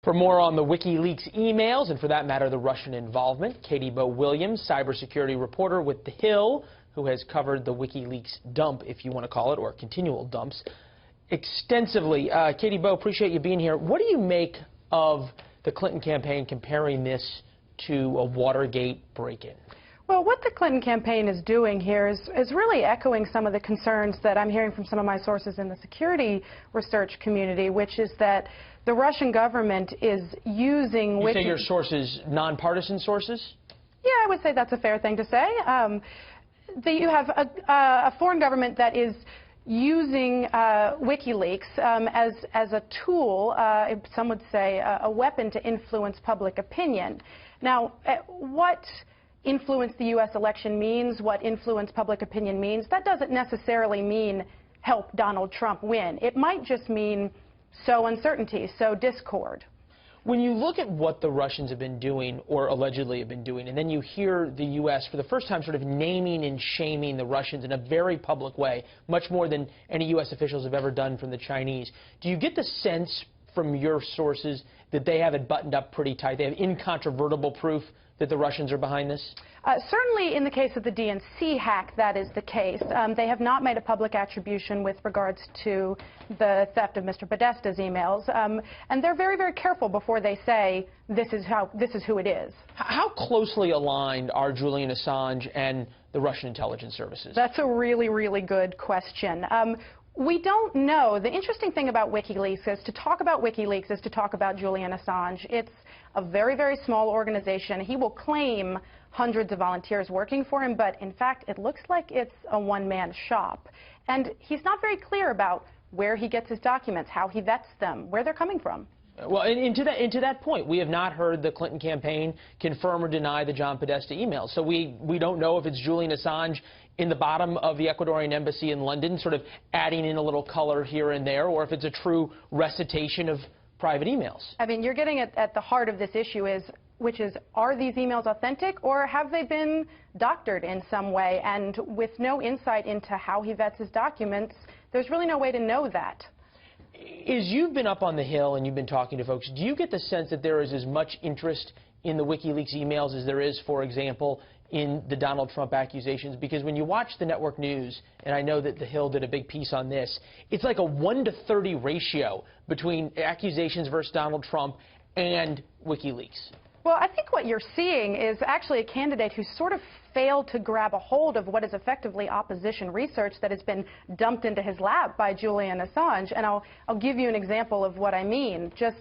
For more on the WikiLeaks emails, and for that matter, the Russian involvement, Katie Bowe-Williams, cybersecurity reporter with The Hill, who has covered the WikiLeaks dump, if you want to call it, or continual dumps, extensively. Katie Bowe, appreciate you being here. What do you make of the Clinton campaign comparing this to a Watergate break-in? Well, what the Clinton campaign is doing here is really echoing some of the concerns that I'm hearing from some of my sources in the security research community, which is that the Russian government is using... You say your sources, nonpartisan sources? Yeah, I would say that's a fair thing to say. You have a foreign government that is using WikiLeaks as a tool, some would say a weapon to influence public opinion. Now, what influence the U.S. election means, what influence public opinion means, that doesn't necessarily mean help Donald Trump win. It might just mean sow uncertainty, sow discord. When you look at what the Russians have been doing, or allegedly have been doing, and then you hear the U.S. for the first time sort of naming and shaming the Russians in a very public way, much more than any U.S. officials have ever done from the Chinese, do you get the sense from your sources that they have it buttoned up pretty tight? They have incontrovertible proof that the Russians are behind this? Certainly in the case of the DNC hack, that is the case. They have not made a public attribution with regards to the theft of Mr. Podesta's emails. And they're very, very careful before they say this is who it is. How closely aligned are Julian Assange and the Russian intelligence services? That's a really, really good question. We don't know. The interesting thing about WikiLeaks is to talk about WikiLeaks is to talk about Julian Assange. It's a very, very small organization. He will claim hundreds of volunteers working for him, but in fact, it looks like it's a one-man shop. And he's not very clear about where he gets his documents, how he vets them, where they're coming from. Well, and to that point, we have not heard the Clinton campaign confirm or deny the John Podesta emails. So we don't know if it's Julian Assange in the bottom of the Ecuadorian embassy in London, sort of adding in a little color here and there, or if it's a true recitation of private emails. I mean, you're getting at the heart of this issue, which is, are these emails authentic, or have they been doctored in some way? And with no insight into how he vets his documents, there's really no way to know that. As you've been up on the Hill and you've been talking to folks, do you get the sense that there is as much interest in the WikiLeaks emails as there is, for example, in the Donald Trump accusations? Because when you watch the network news, and I know that the Hill did a big piece on this, it's like a 1-to-30 ratio between accusations versus Donald Trump and WikiLeaks. Well, I think what you're seeing is actually a candidate who sort of failed to grab a hold of what is effectively opposition research that has been dumped into his lap by Julian Assange. And I'll give you an example of what I mean. Just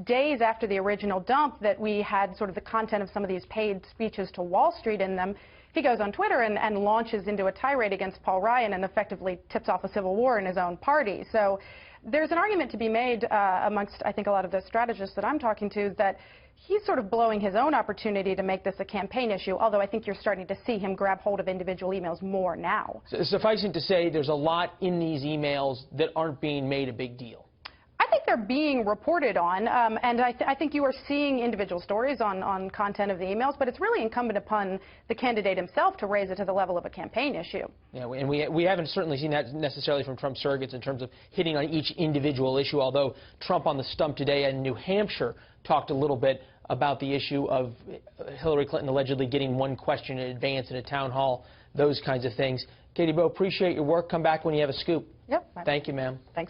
days after the original dump that we had sort of the content of some of these paid speeches to Wall Street in them, he goes on Twitter and launches into a tirade against Paul Ryan and effectively tips off a civil war in his own party. So there's an argument to be made amongst, I think, a lot of the strategists that I'm talking to, that he's sort of blowing his own opportunity to make this a campaign issue, although I think you're starting to see him grab hold of individual emails more now. So, sufficing to say, there's a lot in these emails that aren't being made a big deal. I think they're being reported on, and I think you are seeing individual stories on content of the emails, but it's really incumbent upon the candidate himself to raise it to the level of a campaign issue. Yeah, and we haven't certainly seen that necessarily from Trump surrogates in terms of hitting on each individual issue, although Trump on the stump today in New Hampshire talked a little bit about the issue of Hillary Clinton allegedly getting one question in advance in a town hall, those kinds of things. Katie Bowe, appreciate your work. Come back when you have a scoop. Yep. Thank you, ma'am. Thanks.